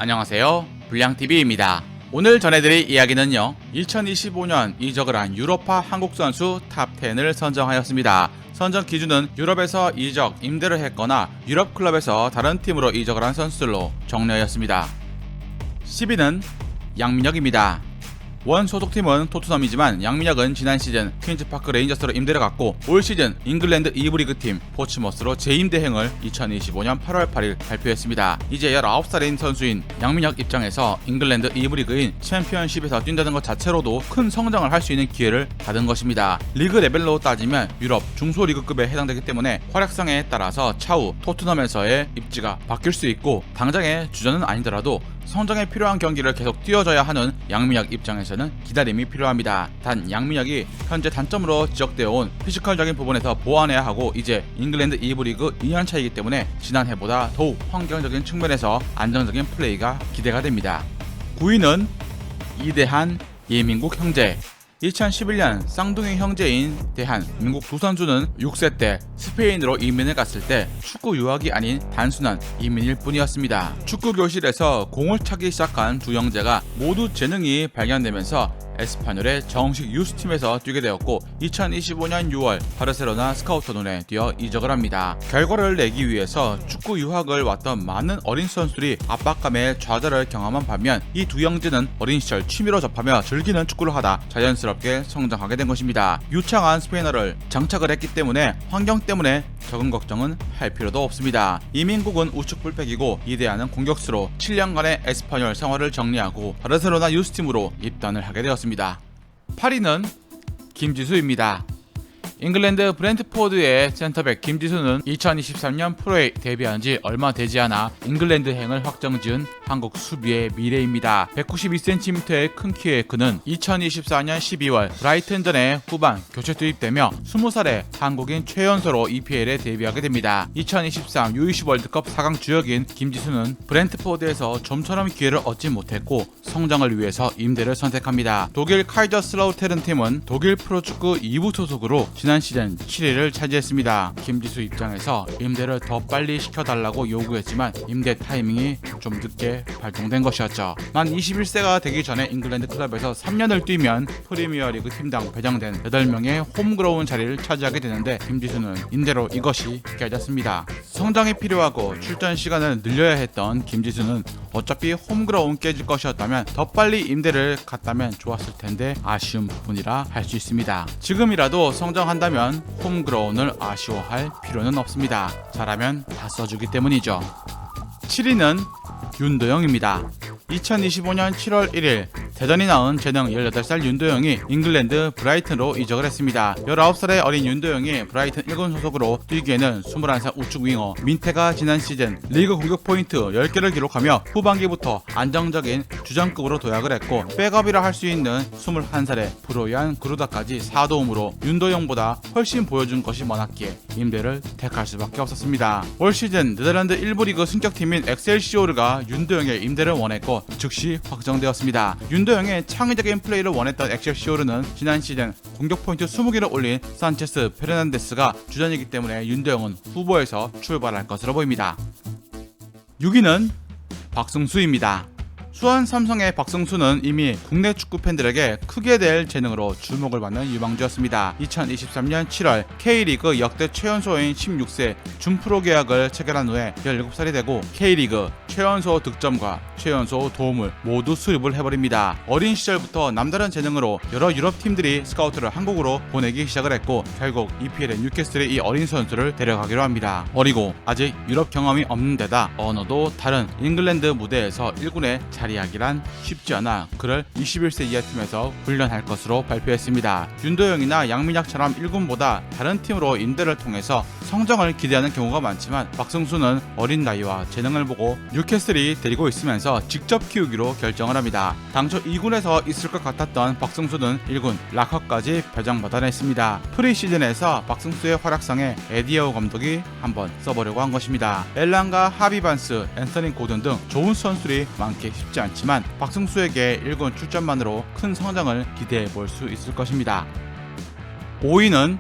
안녕하세요, 불량TV입니다. 오늘 전해드릴 이야기는요, 2025년 이적을 한 유럽파 한국 선수 탑10을 선정하였습니다. 선정 기준은 유럽에서 이적, 임대를 했거나 유럽 클럽에서 다른 팀으로 이적을 한 선수들로 정리하였습니다. 10위는 양민혁입니다. 원 소속팀은 토트넘이지만 양민혁은 지난 시즌 퀸즈파크 레인저스로 임대를 갔고 올 시즌 잉글랜드 2부 리그팀 포츠머스로 재임대행을 2025년 8월 8일 발표했습니다. 이제 19살인 선수인 양민혁 입장에서 잉글랜드 2부 리그인 챔피언십에서 뛴다는 것 자체로도 큰 성장을 할 수 있는 기회를 받은 것입니다. 리그 레벨로 따지면 유럽 중소리그급에 해당되기 때문에 활약상에 따라서 차후 토트넘에서의 입지가 바뀔 수 있고 당장의 주전은 아니더라도 성장에 필요한 경기를 계속 뛰어줘야 하는 양민혁 입장에서는 기다림이 필요합니다. 단 양민혁이 현재 단점으로 지적되어 온 피지컬적인 부분에서 보완해야 하고 이제 잉글랜드 2부 리그 2년 차이기 때문에 지난해보다 더욱 환경적인 측면에서 안정적인 플레이가 기대가 됩니다. 9위는 이대한, 예민국 형제. 2011년 쌍둥이 형제인 대한, 민국 두 선수는 6세 때 스페인으로 이민을 갔을 때 축구 유학이 아닌 단순한 이민일 뿐이었습니다. 축구 교실에서 공을 차기 시작한 두 형제가 모두 재능이 발견되면서 에스파뇰의 정식 유스팀에서 뛰게 되었고 2025년 6월 바르셀로나 스카우터 눈에 띄어 이적을 합니다. 결과를 내기 위해서 축구 유학을 왔던 많은 어린 선수들이 압박감에 좌절을 경험한 반면 이 두 형제는 어린 시절 취미로 접하며 즐기는 축구를 하다 자연스럽게 성장하게 된 것입니다. 유창한 스페인어를 장착을 했기 때문에 환경 때문에 적은 걱정은 할 필요도 없습니다. 이민국은 우측 풀백이고 이대한은 공격수로 7년간의 에스파뇰 생활을 정리하고 바르셀로나 유스팀으로 입단을 하게 되었습니다. 8위는 김지수입니다. 잉글랜드 브렌트포드의 센터백 김지수는 2023년 프로에 데뷔한 지 얼마 되지 않아 잉글랜드행을 확정지은 한국 수비의 미래입니다. 192cm의 큰 키의 그는 2024년 12월 브라이튼전에 후반 교체 투입되며 20살의 한국인 최연소로 EPL에 데뷔하게 됩니다. 2023 U20 월드컵 4강 주역인 김지수는 브렌트포드에서 좀처럼 기회를 얻지 못했고 성장을 위해서 임대를 선택합니다. 독일 카이저슬라우테른 팀은 독일 프로축구 2부 소속으로 지난 시즌 7위를 차지했습니다. 김지수 입장에서 임대를 더 빨리 시켜달라고 요구했지만 임대 타이밍이 좀 늦게 발동된 것이었죠. 만 21세가 되기 전에 잉글랜드 클럽에서 3년을 뛰면 프리미어리그 팀당 배정된 8명의 홈그로운 자리를 차지하게 되는데 김지수는 임대로 이것이 깨졌습니다. 성장이 필요하고 출전 시간을 늘려야 했던 김지수는 어차피 홈그로운 깨질 것이었다면 더 빨리 임대를 갔다면 좋았을 텐데 아쉬운 부분이라 할 수 있습니다. 지금이라도 성장한다면 홈그로운을 아쉬워할 필요는 없습니다. 잘하면 다 써주기 때문이죠. 7위는 윤도영입니다. 2025년 7월 1일 대전이 낳은 재능 18살 윤도영이 잉글랜드 브라이튼으로 이적을 했습니다. 19살의 어린 윤도영이 브라이튼 1군 소속으로 뛰기에는 21살 우측 윙어 민태가 지난 시즌 리그 공격 포인트 10개를 기록하며 후반기부터 안정적인 주전급으로 도약을 했고 백업이라 할 수 있는 21살의 브로이안 그루다까지 4도움으로 윤도영보다 훨씬 보여준 것이 많았기에 임대를 택할 수밖에 없었습니다. 올 시즌 네덜란드 1부 리그 승격팀인 엑셀시오르가 윤도영의 임대를 원했고 즉시 확정되었습니다. 윤도영의 창의적인 플레이를 원했던 엑셀시오르는 지난 시즌 공격 포인트 20개를 올린 산체스 페르난데스가 주전이기 때문에 윤도영은 후보에서 출발할 것으로 보입니다. 6위는 박승수입니다. 수원 삼성의 박승수는 이미 국내 축구 팬들에게 크게 될 재능으로 주목을 받는 유망주였습니다. 2023년 7월 K리그 역대 최연소인 16세 준프로 계약을 체결한 후에 17살이 되고 K리그 최연소 득점과 최연소 도움을 모두 수립을 해버립니다. 어린 시절부터 남다른 재능으로 여러 유럽 팀들이 스카우트를 한국으로 보내기 시작을 했고 결국 EPL의 뉴캐슬이 이 어린 선수를 데려가기로 합니다. 어리고 아직 유럽 경험이 없는 데다 언어도 다른 잉글랜드 무대에서 1군에 자리하기란 쉽지 않아 그를 21세 이하 팀에서 훈련할 것으로 발표했습니다. 윤도영이나 양민혁처럼 1군보다 다른 팀으로 임대를 통해서 성장을 기대하는 경우가 많지만 박승수는 어린 나이와 재능을 보고 뉴캐슬이 데리고 있으면서 직접 키우기로 결정을 합니다. 당초 2군에서 있을 것 같았던 박승수는 1군 락커까지 배정받아냈습니다. 프리시즌에서 박승수의 활약상에 에디어우 감독이 한번 써보려고 한 것입니다. 엘란과 하비반스, 앤서니 고든 등 좋은 선수들이 많기 쉽지 않지만 박승수에게 1군 출전만으로 큰 성장을 기대해 볼 수 있을 것입니다. 5위는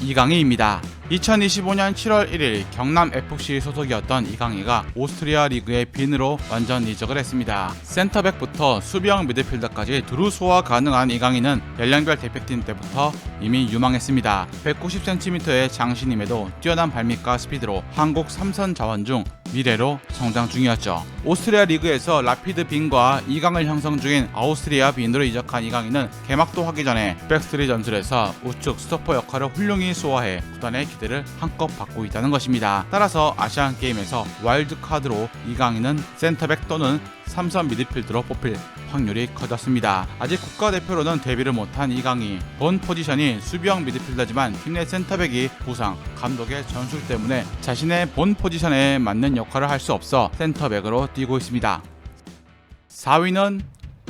이강인입니다. 2025년 7월 1일 경남 FC 소속이었던 이강인가 오스트리아 리그의 빈으로 완전 이적을 했습니다. 센터백부터 수비형 미드필더까지 두루 소화 가능한 이강인은 연령별 대표팀 때부터 이미 유망했습니다. 190cm의 장신임에도 뛰어난 발밑과 스피드로 한국 3선 자원 중 미래로 성장 중이었죠. 오스트리아 리그에서 라피드 빈과 2강을 형성 중인 아우스트리아 빈으로 이적한 이강인은 개막도 하기 전에 백스리 전술에서 우측 스토퍼 역할을 훌륭히 소화해 구단의 기대를 한껏 받고 있다는 것입니다. 따라서 아시안게임에서 와일드카드로 이강인은 센터백 또는 3선 미드필더로 뽑힐 확률이 커졌습니다. 아직 국가대표로는 데뷔를 못한 이강인, 본 포지션이 수비형 미드필더지만 팀 내 센터백이 부상, 감독의 전술 때문에 자신의 본 포지션에 맞는 역할을 할 수 없어 센터백으로 뛰고 있습니다. 4위는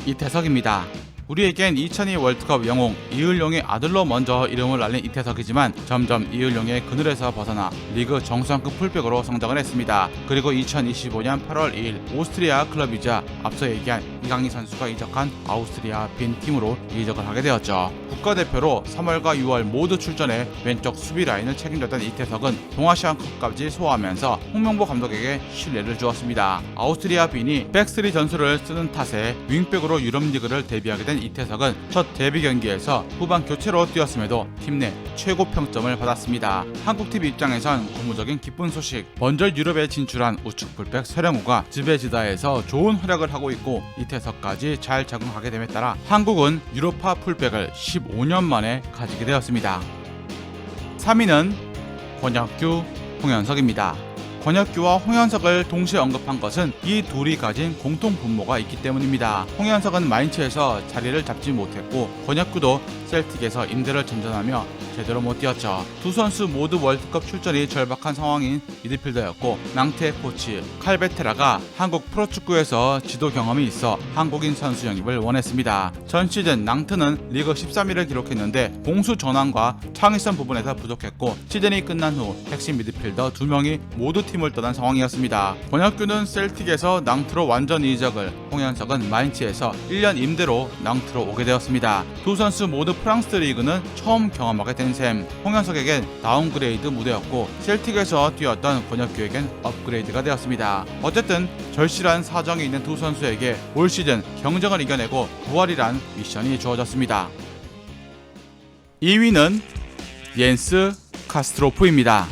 이태석입니다. 우리에겐 2002 월드컵 영웅 이을용의 아들로 먼저 이름을 알린 이태석이지만 점점 이을용의 그늘에서 벗어나 리그 정상급 풀백으로 성장을 했습니다. 그리고 2025년 8월 2일 오스트리아 클럽이자 앞서 얘기한 이강인 선수가 이적한 아우스트리아 빈 팀으로 이적을 하게 되었죠. 국가대표로 3월과 6월 모두 출전해 왼쪽 수비 라인을 책임졌던 이태석은 동아시안컵까지 소화하면서 홍명보 감독에게 신뢰를 주었습니다. 아우스트리아 빈이 백스리 전술을 쓰는 탓에 윙백으로 유럽리그를 데뷔하게 된 이태석은 첫 데뷔 경기에서 후반 교체로 뛰었음에도 팀 내 최고 평점을 받았습니다. 한국TV 입장에선 고무적인 기쁜 소식, 먼저 유럽에 진출한 우측 풀백 서령우가 지베지다에서 좋은 활약을 하고 있고 이태석까지 잘 적응하게 됨에 따라 한국은 유로파 풀백을 15년 만에 가지게 되었습니다. 3위는 권혁규, 홍현석입니다. 권혁규와 홍현석을 동시에 언급한 것은 이 둘이 가진 공통 분모가 있기 때문입니다. 홍현석은 마인츠에서 자리를 잡지 못했고 권혁규도 셀틱에서 임대를 전전하며 제대로 못 뛰었죠. 두 선수 모두 월드컵 출전이 절박한 상황인 미드필더였고 낭트의 코치 칼베테라가 한국 프로축구에서 지도 경험이 있어 한국인 선수 영입을 원했습니다. 전 시즌 낭트는 리그 13위를 기록했는데 공수 전환과 창의성 부분에서 부족했고 시즌이 끝난 후 핵심 미드필더 2명이 모두 팀을 떠난 상황이었습니다. 권혁규는 셀틱에서 낭트로 완전 이적을, 홍현석은 마인츠에서 1년 임대로 낭트로 오게 되었습니다. 두 선수 모두 프랑스 리그는 처음 경험하게 된 셈. 홍현석에겐 다운그레이드 무대였고 셀틱에서 뛰었던 권혁규에겐 업그레이드가 되었습니다. 어쨌든 절실한 사정이 있는 두 선수에게 올 시즌 경쟁을 이겨내고 부활이란 미션이 주어졌습니다. 2위는 옌스 카스트로프입니다.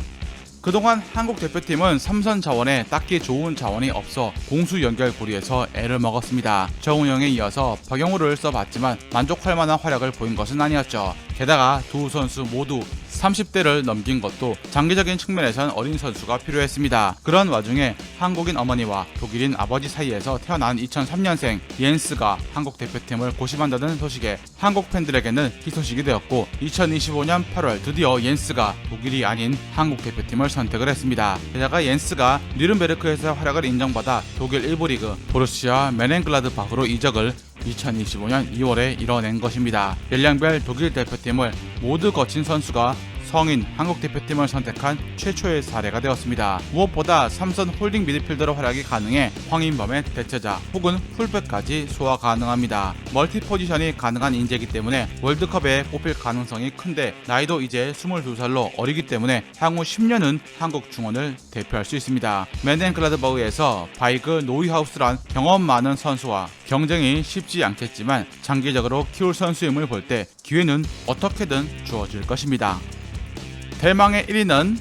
그동안 한국 대표팀은 3선 자원에 딱히 좋은 자원이 없어 공수 연결 고리에서 애를 먹었습니다. 정우영에 이어서 박영우를 써봤지만 만족할 만한 활약을 보인 것은 아니었죠. 게다가 두 선수 모두 30대를 넘긴 것도 장기적인 측면에선 어린 선수가 필요했습니다. 그런 와중에 한국인 어머니와 독일인 아버지 사이에서 태어난 2003년생 옌스가 한국 대표팀을 고심한다는 소식에 한국 팬들에게는 희소식이 되었고 2025년 8월 드디어 옌스가 독일이 아닌 한국 대표팀을 선택을 했습니다. 게다가 옌스가 뉘른베르크에서 활약을 인정받아 독일 1부 리그 보루시아 메넨글라드바흐로 이적을 2025년 2월에 이뤄낸 것입니다. 연령별 독일 대표팀을 모두 거친 선수가 성인 한국 대표팀을 선택한 최초의 사례가 되었습니다. 무엇보다 3선 홀딩 미드필더로 활약이 가능해 황인범의 대체자 혹은 풀백까지 소화 가능합니다. 멀티 포지션이 가능한 인재이기 때문에 월드컵에 뽑힐 가능성이 큰데 나이도 이제 22살로 어리기 때문에 향후 10년은 한국 중원을 대표할 수 있습니다. 맨넨글라드바흐에서 바이그 노이하우스란 경험 많은 선수와 경쟁이 쉽지 않겠지만 장기적으로 키울 선수임을 볼 때 기회는 어떻게든 주어질 것입니다. 대망의 1위는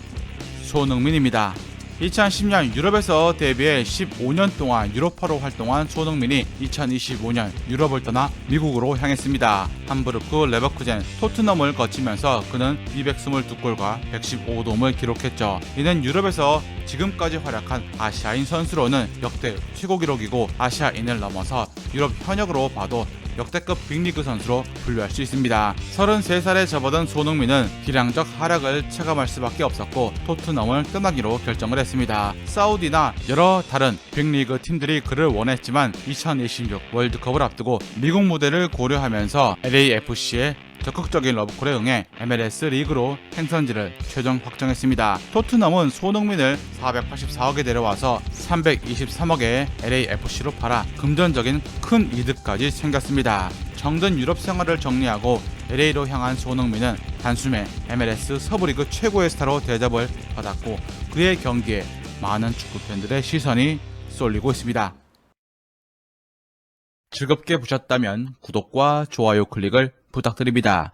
손흥민입니다. 2010년 유럽에서 데뷔해 15년 동안 유로파로 활동한 손흥민이 2025년 유럽을 떠나 미국으로 향했습니다. 함부르크, 레버쿠젠, 토트넘을 거치면서 그는 222골과 115도움을 기록했죠. 이는 유럽에서 지금까지 활약한 아시아인 선수로는 역대 최고 기록이고 아시아인을 넘어서 유럽 현역으로 봐도 역대급 빅리그 선수로 분류할 수 있습니다. 33살에 접어든 손흥민은 기량적 하락을 체감할 수밖에 없었고 토트넘을 떠나기로 결정을 했습니다. 사우디나 여러 다른 빅리그 팀들이 그를 원했지만 2026 월드컵을 앞두고 미국 무대를 고려하면서 LAFC의 적극적인 러브콜에 응해 MLS 리그로 행선지를 최종 확정했습니다. 토트넘은 손흥민을 484억에 데려와서 323억에 LAFC로 팔아 금전적인 큰 이득까지 챙겼습니다. 정든 유럽 생활을 정리하고 LA로 향한 손흥민은 단숨에 MLS 서부리그 최고의 스타로 대접을 받았고 그의 경기에 많은 축구 팬들의 시선이 쏠리고 있습니다. 즐겁게 보셨다면 구독과 좋아요 클릭을 부탁드립니다.